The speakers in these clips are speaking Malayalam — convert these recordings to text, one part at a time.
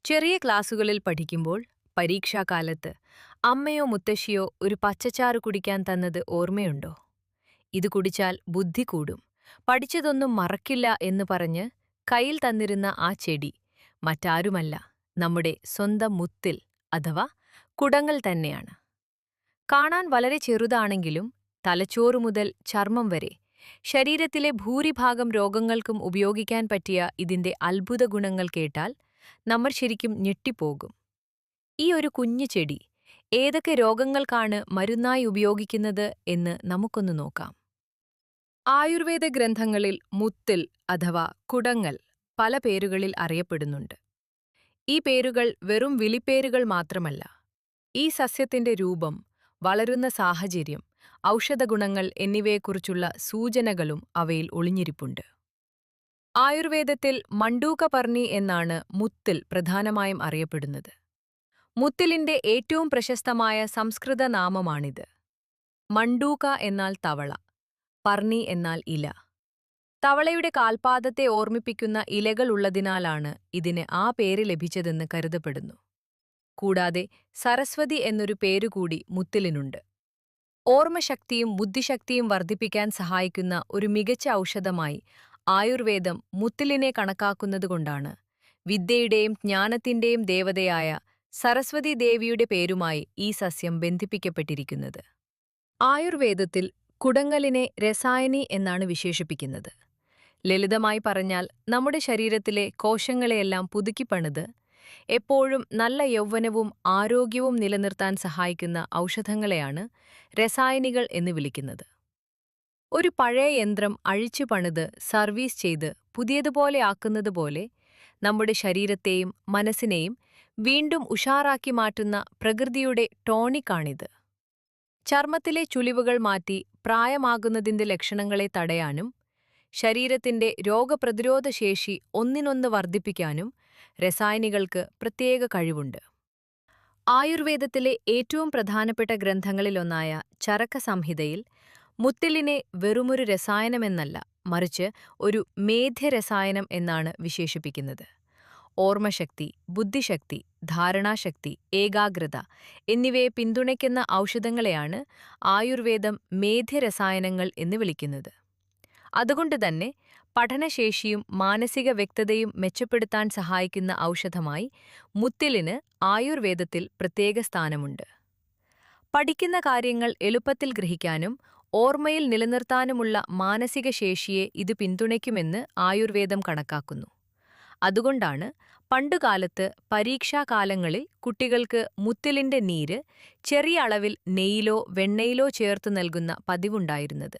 ചെറിയ ക്ലാസുകളിൽ പഠിക്കുമ്പോൾ പരീക്ഷാകാലത്ത് അമ്മയോ മുത്തശ്ശിയോ ഒരു പച്ചച്ചാറ് കുടിക്കാൻ തന്നത് ഓർമ്മയുണ്ടോ? ഇത് കുടിച്ചാൽ ബുദ്ധി കൂടും, പഠിച്ചതൊന്നും മറക്കില്ല എന്ന് പറഞ്ഞ് കയ്യിൽ തന്നിരുന്ന ആ ചെടി മറ്റാരുമല്ല, നമ്മുടെ സ്വന്തം മുത്തിൽ അഥവാ കുടങ്ങൾ തന്നെയാണ്. കാണാൻ വളരെ ചെറുതാണെങ്കിലും തലച്ചോറ് മുതൽ ചർമ്മം വരെ ശരീരത്തിലെ ഭൂരിഭാഗം രോഗങ്ങൾക്കും ഉപയോഗിക്കാൻ പറ്റിയ ഇതിന്റെ അത്ഭുത ഗുണങ്ങൾ കേട്ടാൽ നമ്മൾ ശരിക്കും ഞെട്ടിപ്പോകും. ഈ ഒരു കുഞ്ഞു ചെടി ഏതൊക്കെ രോഗങ്ങൾക്കാണ് മരുന്നായി ഉപയോഗിക്കുന്നത് എന്ന് നമുക്കൊന്ന് നോക്കാം. ആയുർവേദ ഗ്രന്ഥങ്ങളിൽ മുത്തിൽ അഥവാ കുടങ്ങൾ പല പേരുകളിൽ അറിയപ്പെടുന്നുണ്ട്. ഈ പേരുകൾ വെറും വിളിപ്പേരുകൾ മാത്രമല്ല. ഈ സസ്യത്തിന്റെ രൂപം, വളരുന്ന സാഹചര്യം, ഔഷധഗുണങ്ങൾ എന്നിവയെക്കുറിച്ചുള്ള സൂചനകളും അവയിൽ ഒളിഞ്ഞിരിപ്പുണ്ട്. ആയുർവേദത്തിൽ മണ്ടൂകപർണി എന്നാണ് മുത്തിൽ പ്രധാനമായും അറിയപ്പെടുന്നത്. മുത്തിലിന്റെ ഏറ്റവും പ്രശസ്തമായ സംസ്കൃത നാമമാണിത്. മണ്ടൂക എന്നാൽ തവള, പർണി എന്നാൽ ഇല. തവളയുടെ കാൽപാദത്തെ ഓർമ്മിപ്പിക്കുന്ന ഇലകൾ ഉള്ളതിനാലാണ് ഇതിന് ആ പേര് ലഭിച്ചതെന്ന് കരുതപ്പെടുന്നു. കൂടാതെ സരസ്വതി എന്നൊരു പേരുകൂടി മുത്തിലിനുണ്ട്. ഓർമ്മശക്തിയും ബുദ്ധിശക്തിയും വർദ്ധിപ്പിക്കാൻ സഹായിക്കുന്ന ഒരു മികച്ച ഔഷധമായി ആയുർവേദം മുത്തിലിനെ കണക്കാക്കുന്നതുകൊണ്ടാണ് വിദ്യയുടെയും ജ്ഞാനത്തിന്റെയും ദേവതയായ സരസ്വതി ദേവിയുടെ പേരുമായി ഈ സസ്യം ബന്ധിപ്പിക്കപ്പെട്ടിരിക്കുന്നത്. ആയുർവേദത്തിൽ കുടങ്ങലിനെ രസായനി എന്നാണ് വിശേഷിപ്പിക്കുന്നത്. ലളിതമായി പറഞ്ഞാൽ നമ്മുടെ ശരീരത്തിലെ കോശങ്ങളെയെല്ലാം പുതുക്കിപ്പണിത് എപ്പോഴും നല്ല യൗവനവും ആരോഗ്യവും നിലനിർത്താൻ സഹായിക്കുന്ന ഔഷധങ്ങളെയാണ് രസായനികൾ എന്ന് വിളിക്കുന്നത്. ഒരു പഴയ യന്ത്രം അഴിച്ചു പണിത് സർവീസ് ചെയ്ത് പുതിയതുപോലെ ആക്കുന്നതുപോലെ നമ്മുടെ ശരീരത്തെയും മനസ്സിനെയും വീണ്ടും ഉഷാറാക്കി മാറ്റുന്ന പ്രകൃതിയുടെ ടോണിക്കാണിത്. ചർമ്മത്തിലെ ചുളിവുകൾ മാറ്റി പ്രായമാകുന്നതിന്റെ ലക്ഷണങ്ങളെ തടയാനും ശരീരത്തിന്റെ രോഗപ്രതിരോധ ശേഷി ഒന്നിനൊന്ന് വർദ്ധിപ്പിക്കാനും രസായനികൾക്ക് പ്രത്യേക കഴിവുണ്ട്. ആയുർവേദത്തിലെ ഏറ്റവും പ്രധാനപ്പെട്ട ഗ്രന്ഥങ്ങളിലൊന്നായ ചരക സംഹിതയിൽ മുത്തിലിനെ വെറുമൊരു രസായനമെന്നല്ല, മറിച്ച് ഒരു മേധ്യരസായനം എന്നാണ് വിശേഷിപ്പിക്കുന്നത്. ഓർമ്മശക്തി, ബുദ്ധിശക്തി, ധാരണാശക്തി, ഏകാഗ്രത എന്നിവയെ പിന്തുണയ്ക്കുന്ന ഔഷധങ്ങളെയാണ് ആയുർവേദം മേധ്യരസായനങ്ങൾ എന്ന് വിളിക്കുന്നത്. അതുകൊണ്ടുതന്നെ പഠനശേഷിയും മാനസിക വ്യക്തതയും മെച്ചപ്പെടുത്താൻ സഹായിക്കുന്ന ഔഷധമായി മുത്തിലിന് ആയുർവേദത്തിൽ പ്രത്യേക സ്ഥാനമുണ്ട്. പഠിക്കുന്ന കാര്യങ്ങൾ എളുപ്പത്തിൽ ഗ്രഹിക്കാനും ഓർമ്മയിൽ നിലനിർത്താനുമുള്ള മാനസിക ശേഷിയെ ഇത് പിന്തുണയ്ക്കുമെന്ന് ആയുർവേദം കണക്കാക്കുന്നു. അതുകൊണ്ടാണ് പണ്ടുകാലത്ത് പരീക്ഷാകാലങ്ങളിൽ കുട്ടികൾക്ക് മുത്തിലിന്റെ നീര് ചെറിയ അളവിൽ നെയ്യിലോ വെണ്ണയിലോ ചേർത്ത് നൽകുന്ന പതിവുണ്ടായിരുന്നത്.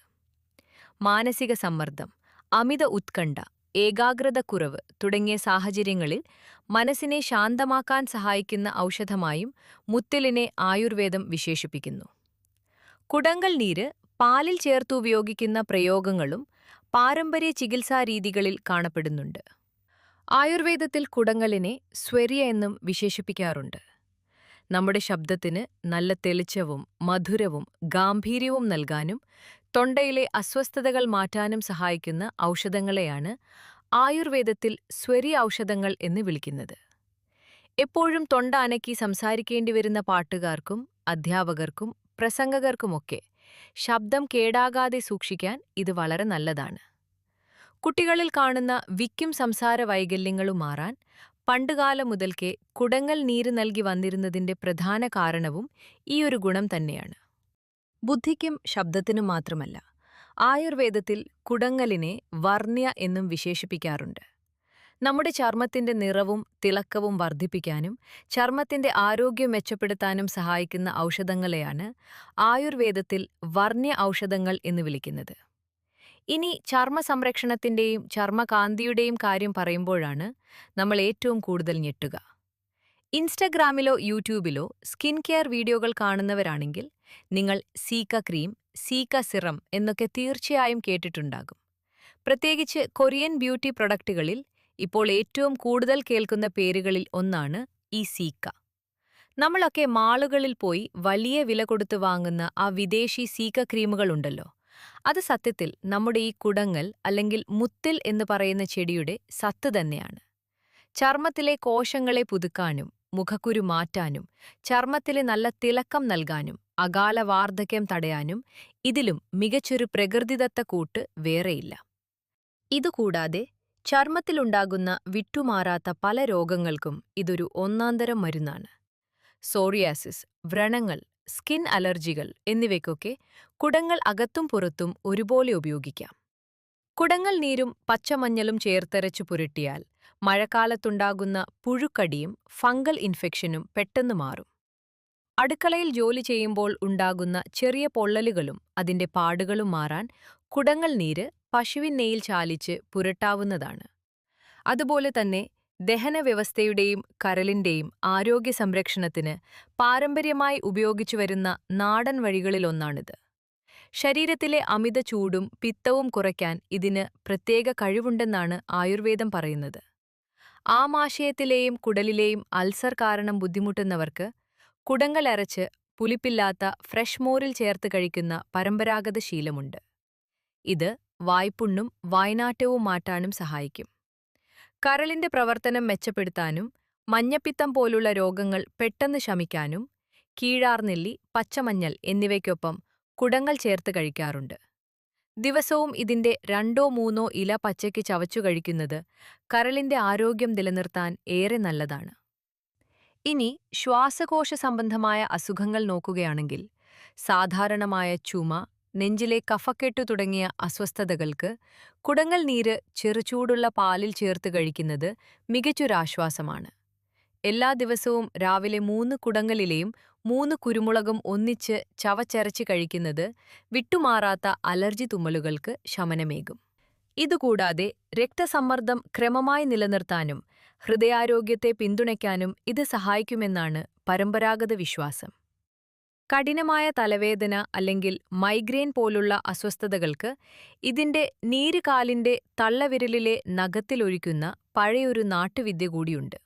മാനസിക സമ്മർദ്ദം, അമിത ഉത്കണ്ഠ, ഏകാഗ്രതക്കുറവ് തുടങ്ങിയ സാഹചര്യങ്ങളിൽ മനസ്സിനെ ശാന്തമാക്കാൻ സഹായിക്കുന്ന ഔഷധമായും മുത്തിലിനെ ആയുർവേദം വിശേഷിപ്പിക്കുന്നു. കുടങ്ങൽ നീര് പാലിൽ ചേർത്ത് ഉപയോഗിക്കുന്ന പ്രയോഗങ്ങളും പാരമ്പര്യ ചികിത്സാരീതികളിൽ കാണപ്പെടുന്നുണ്ട്. ആയുർവേദത്തിൽ കുടങ്ങലിനെ സ്വര്യ എന്നും വിശേഷിപ്പിക്കാറുണ്ട്. നമ്മുടെ ശബ്ദത്തിന് നല്ല തെളിച്ചവും മധുരവും ഗാംഭീര്യവും നൽകാനും തൊണ്ടയിലെ അസ്വസ്ഥതകൾ മാറ്റാനും സഹായിക്കുന്ന ഔഷധങ്ങളെയാണ് ആയുർവേദത്തിൽ സ്വര്യ ഔഷധങ്ങൾ എന്ന് വിളിക്കുന്നത്. എപ്പോഴും തൊണ്ട അനക്കി സംസാരിക്കേണ്ടി വരുന്ന പാട്ടുകാർക്കും അധ്യാപകർക്കും പ്രസംഗകർക്കുമൊക്കെ ശബ്ദം കേടാകാതെ സൂക്ഷിക്കാൻ ഇത് വളരെ നല്ലതാണ്. കുട്ടികളിൽ കാണുന്ന വിക്കും സംസാര വൈകല്യങ്ങളും മാറാൻ പണ്ടുകാലം മുതൽക്കേ കുടങ്ങൽ നീര് നൽകി വന്നിരുന്നതിന്റെ പ്രധാന കാരണവും ഈയൊരു ഗുണം തന്നെയാണ്. ബുദ്ധിക്കും ശബ്ദത്തിനും മാത്രമല്ല, ആയുർവേദത്തിൽ കുടങ്ങലിനെ വർണ്യ എന്നും വിശേഷിപ്പിക്കാറുണ്ട്. നമ്മുടെ ചർമ്മത്തിന്റെ നിറവും തിളക്കവും വർദ്ധിപ്പിക്കാനും ചർമ്മത്തിന്റെ ആരോഗ്യം മെച്ചപ്പെടുത്താനും സഹായിക്കുന്ന ഔഷധങ്ങളെയാണ് ആയുർവേദത്തിൽ വർണ്യ ഔഷധങ്ങൾ എന്ന് വിളിക്കുന്നത്. ഇനി ചർമ്മ സംരക്ഷണത്തിന്റെയും ചർമ്മകാന്തിയുടെയും കാര്യം പറയുമ്പോഴാണ് നമ്മൾ ഏറ്റവും കൂടുതൽ ഞെട്ടുക. ഇൻസ്റ്റഗ്രാമിലോ യൂട്യൂബിലോ സ്കിൻ കെയർ വീഡിയോകൾ കാണുന്നവരാണെങ്കിൽ നിങ്ങൾ സീക്ക ക്രീം, സീക്ക സിറം എന്നൊക്കെ തീർച്ചയായും കേട്ടിട്ടുണ്ടാകും. പ്രത്യേകിച്ച് കൊറിയൻ ബ്യൂട്ടി പ്രൊഡക്റ്റുകളിൽ ഇപ്പോൾ ഏറ്റവും കൂടുതൽ കേൾക്കുന്ന പേരുകളിൽ ഒന്നാണ് ഈ സീക്ക. നമ്മളൊക്കെ മാളുകളിൽ പോയി വലിയ വില കൊടുത്ത് വാങ്ങുന്ന ആ വിദേശി സീക്ക ക്രീമുകളുണ്ടല്ലോ, അത് സത്യത്തിൽ നമ്മുടെ ഈ കുടങ്ങൽ അല്ലെങ്കിൽ മുത്തിൽ എന്ന് പറയുന്ന ചെടിയുടെ സത്ത് തന്നെയാണ്. ചർമ്മത്തിലെ കോശങ്ങളെ പുതുക്കാനും മുഖക്കുരു മാറ്റാനും ചർമ്മത്തിലെ നല്ല തിളക്കം നൽകാനും അകാല വാർദ്ധക്യം തടയാനും ഇതിലും മികച്ചൊരു പ്രകൃതിദത്ത കൂട്ട് വേറെയില്ല. ഇതുകൂടാതെ ചർമ്മത്തിലുണ്ടാകുന്ന വിട്ടുമാറാത്ത പല രോഗങ്ങൾക്കും ഇതൊരു ഒന്നാന്തരം മരുന്നാണ്. സോറിയാസിസ്, വ്രണങ്ങൾ, സ്കിൻ അലർജികൾ എന്നിവയ്ക്കൊക്കെ കുടങ്ങൾ അകത്തും പുറത്തും ഒരുപോലെ ഉപയോഗിക്കാം. കുടങ്ങൾ നീരും പച്ചമഞ്ഞളും ചേർത്തരച്ചു പുരട്ടിയാൽ മഴക്കാലത്തുണ്ടാകുന്ന പുഴുക്കടിയും ഫംഗൽ ഇൻഫെക്ഷനും പെട്ടെന്ന് മാറും. അടുക്കളയിൽ ജോലി ചെയ്യുമ്പോൾ ഉണ്ടാകുന്ന ചെറിയ പൊള്ളലുകളും അതിന്റെ പാടുകളും മാറാൻ കുടങ്ങൾ നീര് പശുവിൻ നെയ്യിൽ ചാലിച്ച് പുരട്ടാവുന്നതാണ്. അതുപോലെ തന്നെ ദഹനവ്യവസ്ഥയുടെയും കരളിന്റെയും ആരോഗ്യ സംരക്ഷണത്തിന് പാരമ്പര്യമായി ഉപയോഗിച്ചുവരുന്ന നാടൻ വഴികളിലൊന്നാണിത്. ശരീരത്തിലെ അമിത ചൂടും പിത്തവും കുറയ്ക്കാൻ ഇതിന് പ്രത്യേക കഴിവുണ്ടെന്നാണ് ആയുർവേദം പറയുന്നത്. ആമാശയത്തിലെയും കുടലിലെയും അൾസർ കാരണം ബുദ്ധിമുട്ടുന്നവർക്ക് കുടങ്ങൾ അരച്ച് പുളിപ്പില്ലാത്ത ഫ്രഷ് മോരിൽ ചേർത്ത് കഴിക്കുന്ന പരമ്പരാഗത ശീലമുണ്ട്. ഇത് വായ്പുണ്ണും വായ്നാറ്റവും മാറ്റാനും സഹായിക്കും. കരളിന്റെ പ്രവർത്തനം മെച്ചപ്പെടുത്താനും മഞ്ഞപ്പിത്തം പോലുള്ള രോഗങ്ങൾ പെട്ടെന്ന് ശമിക്കാനും കീഴാർനെല്ലി, പച്ചമഞ്ഞൾ എന്നിവയ്ക്കൊപ്പം കുടങ്ങൾ ചേർത്ത് കഴിക്കാറുണ്ട്. ദിവസവും ഇതിന്റെ 2-3 ഇല പച്ചയ്ക്ക് ചവച്ചു കഴിക്കുന്നത് കരളിന്റെ ആരോഗ്യം നിലനിർത്താൻ ഏറെ നല്ലതാണ്. ഇനി ശ്വാസകോശ സംബന്ധമായ അസുഖങ്ങൾ നോക്കുകയാണെങ്കിൽ സാധാരണമായ ചുമ, നെഞ്ചിലെ കഫക്കെട്ടു തുടങ്ങിയ അസ്വസ്ഥതകൾക്ക് കുടങ്ങൾ നീര് ചെറുചൂടുള്ള പാലിൽ ചേർത്ത് കഴിക്കുന്നത് മികച്ചൊരാശ്വാസമാണ്. എല്ലാ ദിവസവും രാവിലെ 3 കുടങ്ങളിലെയും 3 കുരുമുളകും ഒന്നിച്ച് ചവച്ചരച്ച് കഴിക്കുന്നത് വിട്ടുമാറാത്ത അലർജി തുമ്മലുകൾക്ക് ശമനമേകും. ഇതുകൂടാതെ രക്തസമ്മർദ്ദം ക്രമമായി നിലനിർത്താനും ഹൃദയാരോഗ്യത്തെ പിന്തുണയ്ക്കാനും ഇത് സഹായിക്കുമെന്നാണ് പരമ്പരാഗത വിശ്വാസം. കഠിനമായ തലവേദന അല്ലെങ്കിൽ മൈഗ്രെയിൻ പോലുള്ള അസ്വസ്ഥതകൾക്ക് ഇതിന്റെ നീര് കാലിന്റെ തള്ളവിരലിലെ നഖത്തിലൊഴിക്കുന്ന പഴയൊരു നാട്ടുവിദ്യ കൂടിയുണ്ട്.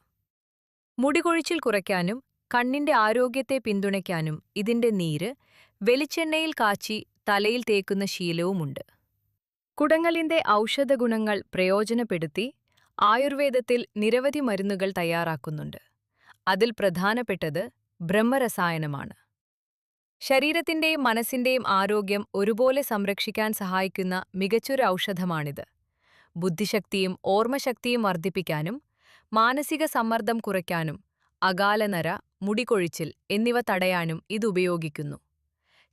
മുടികൊഴിച്ചിൽ കുറയ്ക്കാനും കണ്ണിന്റെ ആരോഗ്യത്തെ പിന്തുണയ്ക്കാനും ഇതിന്റെ നീര് വെളിച്ചെണ്ണയിൽ കാച്ചി തലയിൽ തേക്കുന്ന ശീലവുമുണ്ട്. കുടങ്ങളിന്റെ ഔഷധഗുണങ്ങൾ പ്രയോജനപ്പെടുത്തി ആയുർവേദത്തിൽ നിരവധി മരുന്നുകൾ തയ്യാറാക്കുന്നുണ്ട്. അതിൽ പ്രധാനപ്പെട്ടത് ബ്രഹ്മരസായനമാണ്. ശരീരത്തിന്റെയും മനസ്സിന്റെയും ആരോഗ്യം ഒരുപോലെ സംരക്ഷിക്കാൻ സഹായിക്കുന്ന മികച്ചൊരു ഔഷധമാണിത്. ബുദ്ധിശക്തിയും ഓർമ്മശക്തിയും വർദ്ധിപ്പിക്കാനും മാനസിക സമ്മർദ്ദം കുറയ്ക്കാനും അകാലനര, മുടികൊഴിച്ചിൽ എന്നിവ തടയാനും ഇതുപയോഗിക്കുന്നു.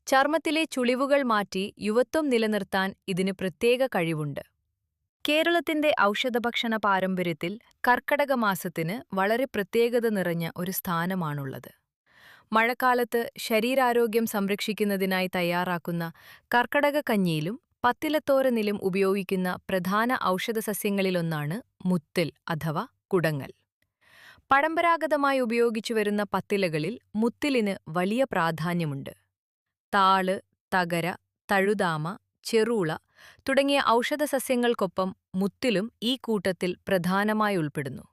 ചർമ്മത്തിലെ ചുളിവുകൾ മാറ്റി യുവത്വം നിലനിർത്താൻ ഇതിന് പ്രത്യേക കഴിവുണ്ട്. കേരളത്തിന്റെ ഔഷധഭക്ഷണ പാരമ്പര്യത്തിൽ കർക്കടക മാസത്തിന് വളരെ പ്രത്യേകത നിറഞ്ഞ ഒരു സ്ഥാനമാണുള്ളത്. മഴക്കാലത്ത് ശരീരാരോഗ്യം സംരക്ഷിക്കുന്നതിനായി തയ്യാറാക്കുന്ന കർക്കടക കഞ്ഞിയിലും പത്തിലത്തോരനിലും ഉപയോഗിക്കുന്ന പ്രധാന ഔഷധസസ്യങ്ങളിലൊന്നാണ് മുത്തിൽ അഥവാ കുടങ്ങൾ. പരമ്പരാഗതമായി ഉപയോഗിച്ചുവരുന്ന പത്തിലകളിൽ മുത്തിലിന് വലിയ പ്രാധാന്യമുണ്ട്. താള്, തകര, തഴുതാമ, ചെറൂള തുടങ്ങിയ ഔഷധസസ്യങ്ങൾക്കൊപ്പം മുത്തിലും ഈ കൂട്ടത്തിൽ പ്രധാനമായി ഉൾപ്പെടുന്നു.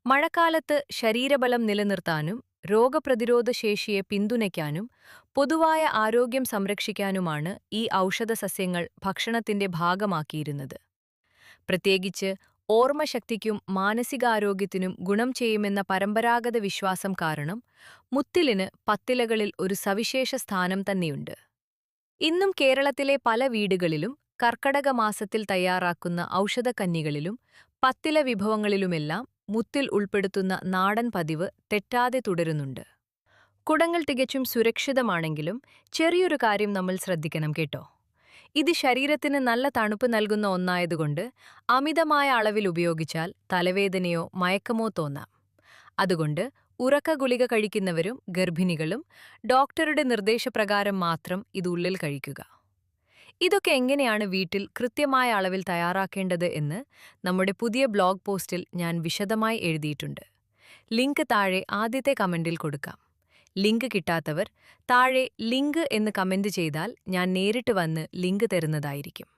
മഴക്കാലത്ത് ശരീരബലം നിലനിർത്താനും രോഗപ്രതിരോധ ശേഷിയെ പിന്തുണയ്ക്കാനും പൊതുവായ ആരോഗ്യം സംരക്ഷിക്കാനുമാണ് ഈ ഔഷധസസ്യങ്ങൾ ഭക്ഷണത്തിന്റെ ഭാഗമാക്കിയിരുന്നത്. പ്രത്യേകിച്ച് ഓർമ്മശക്തിക്കും മാനസികാരോഗ്യത്തിനും ഗുണം ചെയ്യുമെന്ന പരമ്പരാഗത വിശ്വാസം കാരണം മുത്തിലിന് പത്തിലകളിൽ ഒരു സവിശേഷ സ്ഥാനം തന്നെയുണ്ട്. ഇന്നും കേരളത്തിലെ പല വീടുകളിലും കർക്കടക മാസത്തിൽ തയ്യാറാക്കുന്ന ഔഷധക്കഞ്ഞികളിലും പത്തില വിഭവങ്ങളിലുമെല്ലാം മുത്തിൽ ഉൾപ്പെടുത്തുന്ന നാടൻ പതിവ് തെറ്റാതെ തുടരുന്നുണ്ട്. കുടങ്ങൾ തികച്ചും സുരക്ഷിതമാണെങ്കിലും ചെറിയൊരു കാര്യം നമ്മൾ ശ്രദ്ധിക്കണം കേട്ടോ. ഇത് ശരീരത്തിന് നല്ല തണുപ്പ് നൽകുന്ന ഒന്നായതുകൊണ്ട് അമിതമായ അളവിൽ ഉപയോഗിച്ചാൽ തലവേദനയോ മയക്കമോ തോന്നാം. അതുകൊണ്ട് ഉറക്ക ഗുളിക കഴിക്കുന്നവരും ഗർഭിണികളും ഡോക്ടറുടെ നിർദ്ദേശപ്രകാരം മാത്രം ഇത് ഉള്ളിൽ കഴിക്കുക. ഇതൊക്കെ എങ്ങനെയാണ് വീട്ടിൽ കൃത്യമായ അളവിൽ തയ്യാറാക്കേണ്ടത് എന്ന് നമ്മുടെ പുതിയ ബ്ലോഗ് പോസ്റ്റിൽ ഞാൻ വിശദമായി എഴുതിയിട്ടുണ്ട്. ലിങ്ക് താഴെ ആദ്യത്തെ കമന്റിൽ കൊടുക്കാം. ലിങ്ക് കിട്ടാത്തവർ താഴെ ലിങ്ക് എന്ന് കമന്റ് ചെയ്താൽ ഞാൻ നേരിട്ട് വന്ന് ലിങ്ക് തരുന്നതായിരിക്കും.